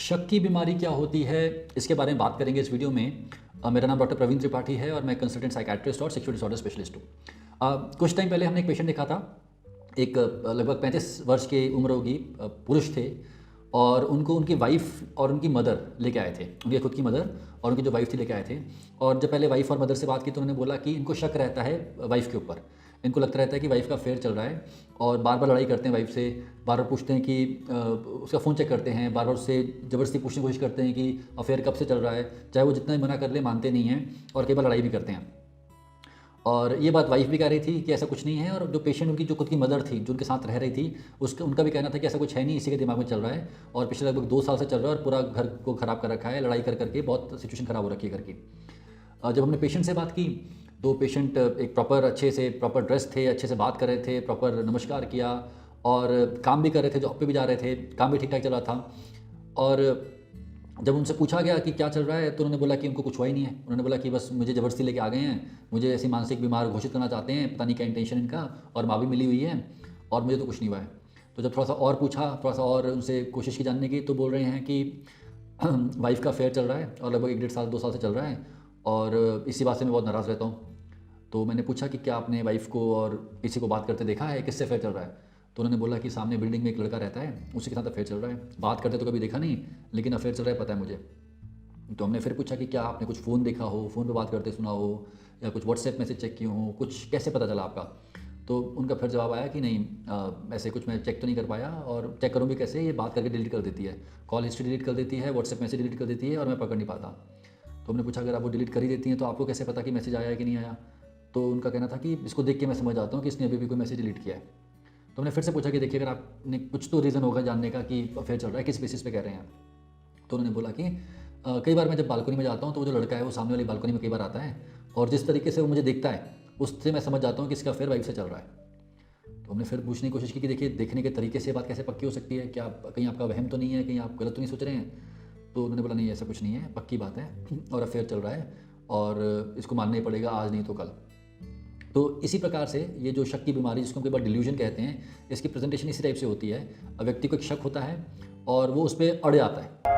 शक की बीमारी क्या होती है, इसके बारे में बात करेंगे इस वीडियो में। मेरा नाम डॉक्टर प्रवीण त्रिपाठी है और मैं कंसल्टेंट साइकियाट्रिस्ट और सेक्सुअल डिसऑर्डर स्पेशलिस्ट हूँ। कुछ टाइम पहले हमने एक पेशेंट देखा था। एक लगभग 35 वर्ष की उम्र होगी, पुरुष थे और उनको उनकी वाइफ और उनकी मदर लेके आए थे। उनकी खुद की मदर और उनकी जो वाइफ थी लेके आए थे। और जब पहले वाइफ और मदर से बात की तो उन्होंने बोला कि इनको शक रहता है वाइफ के ऊपर। इनको लगता रहता है कि वाइफ का अफेयर चल रहा है और बार बार लड़ाई करते हैं वाइफ से। बार बार पूछते हैं कि उसका फ़ोन चेक करते हैं, बार बार उससे ज़बरदस्ती पूछने की कोशिश करते हैं कि अफेयर कब से चल रहा है। चाहे वो जितना ही मना कर ले मानते नहीं हैं और कई बार लड़ाई भी करते हैं। और ये बात वाइफ भी कह रही थी कि ऐसा कुछ नहीं है, और जो पेशेंट उनकी जो खुद की मदर थी जो उनके साथ रह रही थी उसका उनका भी कहना था कि ऐसा कुछ है नहीं, इसी के दिमाग में चल रहा है और पिछले लगभग 2 साल से चल रहा है और पूरा घर को ख़राब कर रखा है, लड़ाई कर करके बहुत सिचुएशन ख़राब हो रखी है घर की। जब हमने पेशेंट से बात की तो पेशेंट एक प्रॉपर ड्रेस थे, अच्छे से बात कर रहे थे, प्रॉपर नमस्कार किया और काम भी कर रहे थे, जॉब पे भी जा रहे थे, काम भी ठीक ठाक चल रहा था। और जब उनसे पूछा गया कि क्या चल रहा है तो उन्होंने बोला कि उनको कुछ हुआ ही नहीं है। उन्होंने बोला कि बस मुझे ज़बरदस्ती लेके आ गए हैं, मुझे ऐसी मानसिक बीमार घोषित करना चाहते हैं, पता नहीं क्या इंटेंशन इनका, और माँ भी मिली हुई है और मुझे तो कुछ नहीं हुआ है। तो जब थोड़ा सा और पूछा, थोड़ा सा और उनसे कोशिश की जानने की, तो बोल रहे हैं कि वाइफ़ का अफेयर चल रहा है और लगभग 1 डेढ़ साल 2 साल से चल रहा है और इसी बात से मैं बहुत नाराज़ रहता हूँ। तो मैंने पूछा कि क्या आपने वाइफ़ को और किसी को बात करते देखा है, किससे अफेयर चल रहा है? तो उन्होंने बोला कि सामने बिल्डिंग में एक लड़का रहता है, उसी के साथ अफेयर चल रहा है। बात करते तो कभी देखा नहीं, लेकिन अफेयर चल रहा है पता है मुझे। तो हमने फिर पूछा कि क्या आपने कुछ फ़ोन देखा हो, फ़ोन पे बात करते सुना हो, या कुछ व्हाट्सएप मैसेज चेक किए हों, कुछ कैसे पता चला आपका? तो उनका फिर जवाब आया कि नहीं, ऐसे कुछ मैं चेक तो नहीं कर पाया, और चेक करूँ भी कैसे, ये बात करके डिलीट कर देती है, कॉल हिस्ट्री डिलीट कर देती है, व्हाट्सएप मैसेज डिलीट कर देती है और मैं पकड़ नहीं पाता। तो हमने पूछा अगर आप वो डिलीट कर ही देती हैं तो आपको कैसे पता कि मैसेज आया है कि नहीं आया? तो उनका कहना था कि इसको देख के मैं समझ जाता हूँ कि इसने अभी भी कोई मैसेज डिलीट किया है। तो हमने फिर से पूछा कि देखिए, अगर आपने कुछ तो रीज़न होगा जानने का कि अफेयर चल रहा है, किस बेसिस पे कह रहे हैं? तो उन्होंने बोला कि कई बार मैं जब बालकनी में जाता हूँ तो वो जो लड़का है वो सामने वाली बालकनी में कई बार आता है और जिस तरीके से वो मुझे देखता है उससे मैं समझ जाता हूँ कि इसका अफेयर वाइफ से चल रहा है। तो हमने फिर पूछने की कोशिश की कि देखिए, देखने के तरीके से बात कैसे पक्की हो सकती है, क्या कहीं आपका वहम तो नहीं है, कहीं आप गलत तो नहीं सोच रहे हैं? तो उन्होंने बोला नहीं, ऐसा कुछ नहीं है, पक्की बात है और अफेयर चल रहा है और इसको मानना ही पड़ेगा, आज नहीं तो कल। तो इसी प्रकार से ये जो शक की बीमारी, जिसको हम कई बार डिल्यूजन कहते हैं, इसकी प्रेजेंटेशन इसी टाइप से होती है। व्यक्ति को एक शक होता है और वो उस पर अड़ जाता है।